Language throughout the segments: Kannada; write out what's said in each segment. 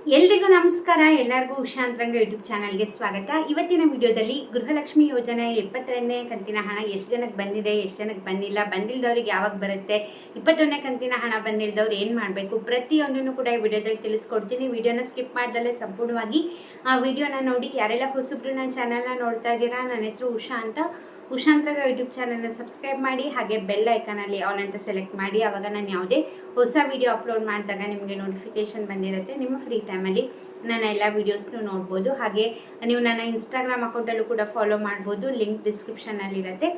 ಎಲ್ರಿಗೂ ನಮಸ್ಕಾರ. ಎಲ್ಲರಿಗೂ ಉಷಾಂತರಂಗ ಯೂಟ್ಯೂಬ್ ಚಾನಲ್ಗೆ ಸ್ವಾಗತ. ಇವತ್ತಿನ ವಿಡಿಯೋದಲ್ಲಿ ಗೃಹಲಕ್ಷ್ಮಿ ಯೋಜನೆ 22ನೇ ಕಂತಿನ ಹಣ ಎಷ್ಟು ಜನಕ್ಕೆ ಬಂದಿದೆ, ಎಷ್ಟು ಜನಕ್ಕೆ ಬಂದಿಲ್ಲ, ಬಂದಿಲ್ದವ್ರಿಗೆ ಯಾವಾಗ ಬರುತ್ತೆ, 21ನೇ ಕಂತಿನ ಹಣ ಬಂದಿಲ್ದವ್ರು ಏನು ಮಾಡಬೇಕು, ಪ್ರತಿಯೊಂದನ್ನು ಕೂಡ ಈ ವಿಡಿಯೋದಲ್ಲಿ ತಿಳಿಸ್ಕೊಡ್ತೀನಿ. ವಿಡಿಯೋನ ಸ್ಕಿಪ್ ಮಾಡ್ದಲ್ಲೇ ಸಂಪೂರ್ಣವಾಗಿ ಆ ವಿಡಿಯೋನ ನೋಡಿ. ಯಾರೆಲ್ಲ ಹೊಸಬ್ರು ನನ್ನ ಚಾನಲ್ನ ನೋಡ್ತಾ ಇದ್ದೀರಾ, ನನ್ನ ಹೆಸರು ಉಷಾ ಅಂತ. ಉಷಾಂತರಂಗ ಯೂಟ್ಯೂಬ್ ಚಾನಲ್ನ ಸಬ್ಸ್ಕ್ರೈಬ್ ಮಾಡಿ, ಹಾಗೆ ಬೆಲ್ ಐಕನಲ್ಲಿ ಆಲ್ ಅಂತ ಸೆಲೆಕ್ಟ್ ಮಾಡಿ. ಆವಾಗ ನಾನು ಯಾವುದೇ ಹೊಸ ವಿಡಿಯೋ ಅಪ್ಲೋಡ್ ಮಾಡಿದಾಗ ನಿಮಗೆ ನೋಟಿಫಿಕೇಶನ್ ಬಂದಿರುತ್ತೆ. ನಿಮ್ಮ ಫ್ರೀ ಟೈಮಲ್ಲಿ ನನ್ನ ಎಲ್ಲ ವೀಡಿಯೋಸ್ನು ನೋಡ್ಬೋದು. ಹಾಗೆ ನೀವು ನನ್ನ ಇನ್ಸ್ಟಾಗ್ರಾಮ್ ಅಕೌಂಟಲ್ಲೂ ಕೂಡ ಫಾಲೋ ಮಾಡ್ಬೋದು, ಲಿಂಕ್ ಡಿಸ್ಕ್ರಿಪ್ಷನಲ್ಲಿರುತ್ತೆ.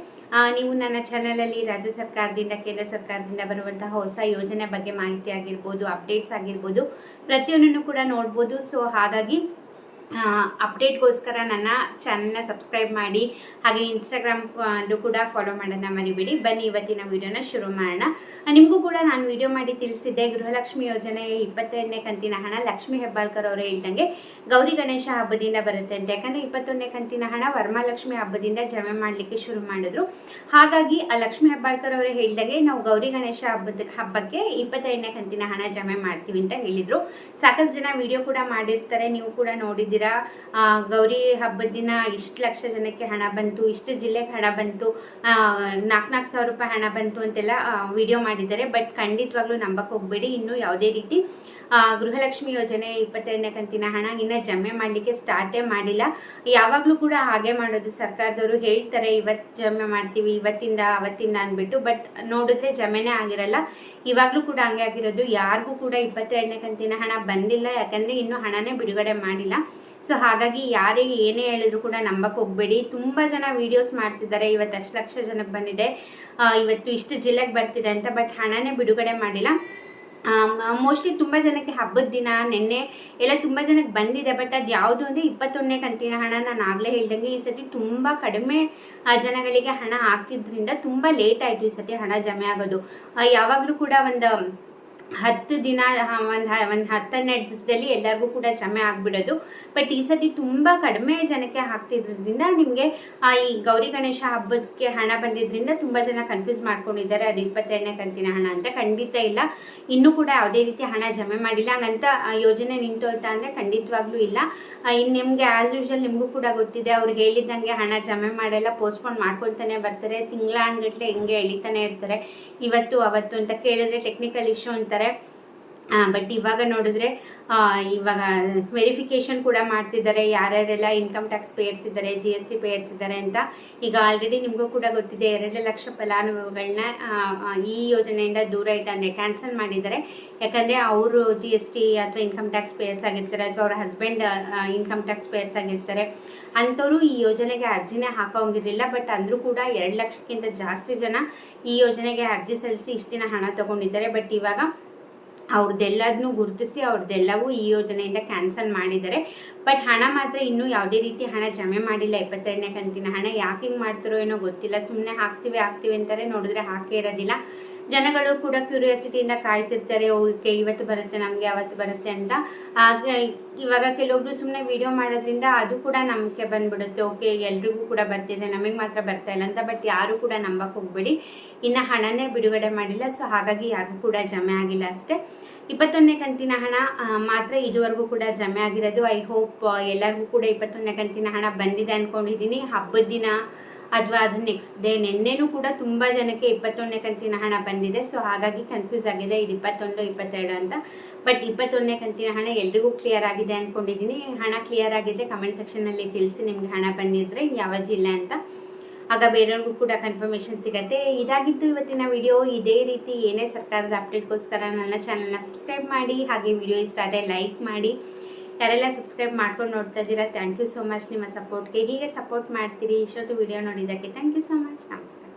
ನೀವು ನನ್ನ ಚಾನಲಲ್ಲಿ ರಾಜ್ಯ ಸರ್ಕಾರದಿಂದ, ಕೇಂದ್ರ ಸರ್ಕಾರದಿಂದ ಬರುವಂತಹ ಹೊಸ ಯೋಜನೆ ಬಗ್ಗೆ ಮಾಹಿತಿ ಆಗಿರ್ಬೋದು, ಅಪ್ಡೇಟ್ಸ್ ಆಗಿರ್ಬೋದು, ಪ್ರತಿಯೊಂದನ್ನು ಕೂಡ ನೋಡ್ಬೋದು. ಸೊ ಹಾಗಾಗಿ ಅಪ್ಡೇಟ್ಗೋಸ್ಕರ ನನ್ನ ಚಾನಲ್ನ ಸಬ್ಸ್ಕ್ರೈಬ್ ಮಾಡಿ, ಹಾಗೆ ಇನ್ಸ್ಟಾಗ್ರಾಮ್ ಕೂಡ ಫಾಲೋ ಮಾಡೋಣ ಮರಿಬೇಡಿ. ಬನ್ನಿ ಇವತ್ತಿನ ವಿಡಿಯೋನ ಶುರು ಮಾಡೋಣ. ನಿಮಗೂ ಕೂಡ ನಾನು ವಿಡಿಯೋ ಮಾಡಿ ತಿಳಿಸಿದ್ದೆ, ಗೃಹಲಕ್ಷ್ಮಿ ಯೋಜನೆ 22ನೇ ಕಂತಿನ ಹಣ ಲಕ್ಷ್ಮೀ ಹೆಬ್ಬಾಳ್ಕರ್ ಅವರು ಹೇಳ್ದಂಗೆ ಗೌರಿ ಗಣೇಶ ಹಬ್ಬದಿಂದ ಬರುತ್ತೆ ಅಂತ. ಯಾಕಂದರೆ 21ನೇ ಕಂತಿನ ಹಣ ವರಮಹಾಲಕ್ಷ್ಮಿ ಹಬ್ಬದಿಂದ ಜಮೆ ಮಾಡಲಿಕ್ಕೆ ಶುರು ಮಾಡಿದ್ರು. ಹಾಗಾಗಿ ಆ ಲಕ್ಷ್ಮೀ ಹೆಬ್ಬಾಳ್ಕರ್ ಅವರು ಹೇಳ್ದಂಗೆ ನಾವು ಗೌರಿ ಗಣೇಶ ಹಬ್ಬಕ್ಕೆ 22ನೇ ಕಂತಿನ ಹಣ ಜಮೆ ಮಾಡ್ತೀವಿ ಅಂತ ಹೇಳಿದರು. ಸಾಕಷ್ಟು ಜನ ವಿಡಿಯೋ ಕೂಡ ಮಾಡಿರ್ತಾರೆ, ನೀವು ಕೂಡ ನೋಡಿದ್ದೀರಿ. ಗೌರಿ ಹಬ್ಬದ ದಿನ ಇಷ್ಟು ಲಕ್ಷ ಜನಕ್ಕೆ ಹಣ ಬಂತು, ಇಷ್ಟು ಜಿಲ್ಲೆಗೆ ಹಣ ಬಂತು, 4,000 ರೂಪಾಯಿ ಹಣ ಬಂತು ಅಂತೆಲ್ಲ ವಿಡಿಯೋ ಮಾಡಿದ್ದಾರೆ. ಬಟ್ ಖಂಡಿತವಾಗ್ಲೂ ನಂಬಕ್ಕೆ ಹೋಗಬೇಡಿ. ಇನ್ನೂ ಯಾವುದೇ ರೀತಿ ಗೃಹಲಕ್ಷ್ಮಿ ಯೋಜನೆ 22ನೇ ಕಂತಿನ ಹಣ ಇನ್ನು ಜಮೆ ಮಾಡಲಿಕ್ಕೆ ಸ್ಟಾರ್ಟೇ ಮಾಡಿಲ್ಲ. ಯಾವಾಗಲೂ ಕೂಡ ಹಾಗೆ ಮಾಡೋದು, ಸರ್ಕಾರದವರು ಹೇಳ್ತಾರೆ ಇವತ್ತು ಜಮೆ ಮಾಡ್ತೀವಿ, ಇವತ್ತಿಂದ ಅವತ್ತಿಂದ ಅಂದ್ಬಿಟ್ಟು. ಬಟ್ ನೋಡಿದ್ರೆ ಜಮೆನೇ ಆಗಿರಲ್ಲ. ಇವಾಗಲೂ ಕೂಡ ಹಂಗೆ ಆಗಿರೋದು. ಯಾರಿಗೂ ಕೂಡ 22ನೇ ಕಂತಿನ ಹಣ ಬಂದಿಲ್ಲ, ಯಾಕಂದರೆ ಇನ್ನೂ ಹಣನೇ ಬಿಡುಗಡೆ ಮಾಡಿಲ್ಲ. ಸೊ ಹಾಗಾಗಿ ಯಾರಿಗೆ ಏನೇ ಹೇಳಿದ್ರು ಕೂಡ ನಂಬಕ್ಕೆ ಹೋಗಬೇಡಿ. ತುಂಬ ಜನ ವೀಡಿಯೋಸ್ ಮಾಡ್ತಿದ್ದಾರೆ, ಇವತ್ತು ಅಷ್ಟು ಲಕ್ಷ ಜನಕ್ಕೆ ಬಂದಿದೆ, ಇವತ್ತು ಇಷ್ಟು ಜಿಲ್ಲೆಗೆ ಬರ್ತಿದೆ ಅಂತ. ಬಟ್ ಹಣನೇ ಬಿಡುಗಡೆ ಮಾಡಿಲ್ಲ. ಮೋಸ್ಟ್ಲಿ ತುಂಬ ಜನಕ್ಕೆ ಹಬ್ಬದ ದಿನ ನೆನ್ನೆ ಎಲ್ಲ ತುಂಬ ಜನಕ್ಕೆ ಬಂದಿದೆ. ಬಟ್ ಅದು ಯಾವುದು ಅಂದರೆ 21ನೇ ಕಂತಿನ ಹಣ. ನಾನು ಆಗಲೇ ಹೇಳ್ದಂಗೆ ಈ ಸತಿ ತುಂಬ ಕಡಿಮೆ ಜನಗಳಿಗೆ ಹಣ ಹಾಕಿದ್ರಿಂದ ತುಂಬ ಲೇಟ್ ಆಯಿತು ಈ ಸತಿ ಹಣ ಜಮೆ ಆಗೋದು. ಯಾವಾಗಲೂ ಕೂಡ ಒಂದು 10 ದಿನ, ಒಂದು 10-12 ದಿವಸದಲ್ಲಿ ಎಲ್ಲರಿಗೂ ಕೂಡ ಜಮೆ ಆಗಿಬಿಡೋದು. ಬಟ್ ಈ ಸತಿ ತುಂಬ ಕಡಿಮೆ ಜನಕ್ಕೆ ಹಾಕ್ತಿದ್ರಿಂದ ನಿಮಗೆ ಈ ಗೌರಿ ಗಣೇಶ ಹಬ್ಬಕ್ಕೆ ಹಣ ಬಂದಿದ್ದರಿಂದ ತುಂಬ ಜನ ಕನ್ಫ್ಯೂಸ್ ಮಾಡ್ಕೊಂಡಿದ್ದಾರೆ ಅದು 22ನೇ ಕಂತಿನ ಹಣ ಅಂತ. ಖಂಡಿತ ಇಲ್ಲ, ಇನ್ನೂ ಕೂಡ ಯಾವುದೇ ರೀತಿ ಹಣ ಜಮೆ ಮಾಡಿಲ್ಲ. ಹಂಗಂತ ಯೋಜನೆ ನಿಂತೋಯ್ತಾ ಅಂದರೆ ಖಂಡಿತವಾಗ್ಲೂ ಇಲ್ಲ. ಇನ್ನು ನಿಮಗೆ ಆ್ಯಸ್ ಯೂಶುವಲ್ ನಿಮಗೂ ಕೂಡ ಗೊತ್ತಿದೆ, ಅವ್ರು ಹೇಳಿದಂಗೆ ಹಣ ಜಮೆ ಮಾಡೆಲ್ಲ ಪೋಸ್ಟ್ಪೋನ್ ಮಾಡ್ಕೊಳ್ತಾನೆ ಬರ್ತಾರೆ. ತಿಂಗಳಾನ್ಗಟ್ಲೆ ಹಿಂಗೆ ಎಳಿತಾನೆ ಇರ್ತಾರೆ, ಇವತ್ತು ಅವತ್ತು ಅಂತ. ಕೇಳಿದ್ರೆ ಟೆಕ್ನಿಕಲ್ ಇಶ್ಯೂ ಅಂತಾರೆ. ಬಟ್ ಇವಾಗ ನೋಡಿದ್ರೆ ಇವಾಗ ವೆರಿಫಿಕೇಷನ್ ಕೂಡ ಮಾಡ್ತಿದ್ದಾರೆ, ಯಾರ್ಯಾರೆಲ್ಲ ಇನ್ಕಮ್ ಟ್ಯಾಕ್ಸ್ ಪೇಯರ್ಸ್ ಇದ್ದಾರೆ, GST ಪೇಯರ್ಸ್ ಇದ್ದಾರೆ ಅಂತ. ಈಗ ಆಲ್ರೆಡಿ ನಿಮಗೂ ಕೂಡ ಗೊತ್ತಿದೆ, 2 ಲಕ್ಷ ಫಲಾನುಭವಿಗಳನ್ನ ಈ ಯೋಜನೆಯಿಂದ ದೂರ ಇಟ್ಟಂದರೆ ಕ್ಯಾನ್ಸಲ್ ಮಾಡಿದ್ದಾರೆ. ಯಾಕಂದರೆ ಅವರು GST ಅಥವಾ ಇನ್ಕಮ್ ಟ್ಯಾಕ್ಸ್ ಪೇಯರ್ಸ್ ಆಗಿರ್ತಾರೆ, ಅಥವಾ ಅವರ ಹಸ್ಬೆಂಡ್ ಇನ್ಕಮ್ ಟ್ಯಾಕ್ಸ್ ಪೇಯರ್ಸ್ ಆಗಿರ್ತಾರೆ. ಅಂಥವರು ಈ ಯೋಜನೆಗೆ ಅರ್ಜಿನೇ ಹಾಕೋಂಗಿರಲಿಲ್ಲ. ಬಟ್ ಅಂದರೂ ಕೂಡ 2 ಲಕ್ಷಕ್ಕಿಂತ ಜಾಸ್ತಿ ಜನ ಈ ಯೋಜನೆಗೆ ಅರ್ಜಿ ಸಲ್ಲಿಸಿ ಇಷ್ಟು ದಿನ ಹಣ ತೊಗೊಂಡಿದ್ದಾರೆ. ಬಟ್ ಇವಾಗ ಅವ್ರದ್ದೆಲ್ಲದನ್ನೂ ಗುರುತಿಸಿ ಅವ್ರದ್ದೆಲ್ಲವೂ ಈ ಯೋಜನೆಯಿಂದ ಕ್ಯಾನ್ಸಲ್ ಮಾಡಿದ್ದಾರೆ. ಬಟ್ ಹಣ ಮಾತ್ರ ಇನ್ನೂ ಯಾವುದೇ ರೀತಿ ಹಣ ಜಮೆ ಮಾಡಿಲ್ಲ. 22ನೇ ಕಂತಿನ ಹಣ ಯಾಕೆ ಹಿಂಗೆ ಮಾಡ್ತಾರೋ ಏನೋ ಗೊತ್ತಿಲ್ಲ. ಸುಮ್ಮನೆ ಹಾಕ್ತೀವಿ ಅಂತಾರೆ, ನೋಡಿದ್ರೆ ಹಾಕೇ ಇರೋದಿಲ್ಲ. ಜನಗಳು ಕೂಡ ಕ್ಯೂರಿಯಾಸಿಟಿಯಿಂದ ಕಾಯ್ತಿರ್ತಾರೆ, ಓಕೆ ಇವತ್ತು ಬರುತ್ತೆ ನಮಗೆ, ಅವತ್ತು ಬರುತ್ತೆ ಅಂತ. ಇವಾಗ ಕೆಲವೊಬ್ರು ಸುಮ್ಮನೆ ವಿಡಿಯೋ ಮಾಡೋದ್ರಿಂದ ಅದು ಕೂಡ ನಂಬಿಕೆ ಬಂದ್ಬಿಡುತ್ತೆ, ಓಕೆ ಎಲ್ರಿಗೂ ಕೂಡ ಬರ್ತಿದೆ, ನಮಗೆ ಮಾತ್ರ ಬರ್ತಾ ಇಲ್ಲ ಅಂತ. ಬಟ್ ಯಾರು ಕೂಡ ನಂಬಕ್ಕೆ ಹೋಗಬೇಡಿ, ಇನ್ನು ಹಣನೇ ಬಿಡುಗಡೆ ಮಾಡಿಲ್ಲ. ಸೊ ಹಾಗಾಗಿ ಯಾರಿಗೂ ಕೂಡ ಜಮೆ ಆಗಿಲ್ಲ ಅಷ್ಟೇ. 21ನೇ ಕಂತಿನ ಹಣ ಮಾತ್ರ ಇದುವರೆಗೂ ಕೂಡ ಜಮೆ ಆಗಿರೋದು. ಐ ಹೋಪ್ ಎಲ್ಲರಿಗೂ ಕೂಡ 21ನೇ ಕಂತಿನ ಹಣ ಬಂದಿದೆ ಅಂದ್ಕೊಂಡಿದ್ದೀನಿ. ಹಬ್ಬದ ದಿನ ಅಥವಾ ಅದು ನೆಕ್ಸ್ಟ್ ಡೇ ನೆನ್ನೆನೂ ಕೂಡ ತುಂಬ ಜನಕ್ಕೆ 21ನೇ ಕಂತಿನ ಹಣ ಬಂದಿದೆ. ಸೊ ಹಾಗಾಗಿ ಕನ್ಫ್ಯೂಸ್ ಆಗಿದೆ, ಇದು 21, 22 ಅಂತ. ಬಟ್ 21ನೇ ಕಂತಿನ ಹಣ ಎಲ್ರಿಗೂ ಕ್ಲಿಯರ್ ಆಗಿದೆ ಅಂದ್ಕೊಂಡಿದ್ದೀನಿ. ಹಣ ಕ್ಲಿಯರ್ ಆಗಿದ್ದರೆ ಕಮೆಂಟ್ ಸೆಕ್ಷನಲ್ಲಿ ತಿಳಿಸಿ, ನಿಮಗೆ ಹಣ ಬಂದಿದ್ದರೆ ಯಾವ ಜಿಲ್ಲೆ ಅಂತ. ಆಗ ಬೇರೆಯವ್ರಿಗೂ ಕೂಡ ಕನ್ಫರ್ಮೇಷನ್ ಸಿಗುತ್ತೆ. ಇದಾಗಿತ್ತು ಇವತ್ತಿನ ವಿಡಿಯೋ. ಇದೇ ರೀತಿ ಏನೇ ಸರ್ಕಾರದ ಅಪ್ಡೇಟ್ಗೋಸ್ಕರ ನನ್ನ ಚಾನಲ್ನ ಸಬ್ಸ್ಕ್ರೈಬ್ ಮಾಡಿ, ಹಾಗೆ ವಿಡಿಯೋ ಇಷ್ಟ ಆದರೆ ಲೈಕ್ ಮಾಡಿ. ಯಾರೆಲ್ಲ ಸಬ್ಸ್ಕ್ರೈಬ್ ಮಾಡ್ಕೊಂಡು ನೋಡ್ತಾ ಇದ್ದೀರಾ, ಥ್ಯಾಂಕ್ ಯು ಸೋ ಮಚ್ ನಿಮ್ಮ ಸಪೋರ್ಟ್ಗೆ. ಹೀಗೆ ಸಪೋರ್ಟ್ ಮಾಡ್ತೀರಿ. ಇಷ್ಟೊತ್ತು ವಿಡಿಯೋ ನೋಡಿದ್ದಕ್ಕೆ ಥ್ಯಾಂಕ್ ಯು ಸೋ ಮಚ್. ನಮಸ್ಕಾರ.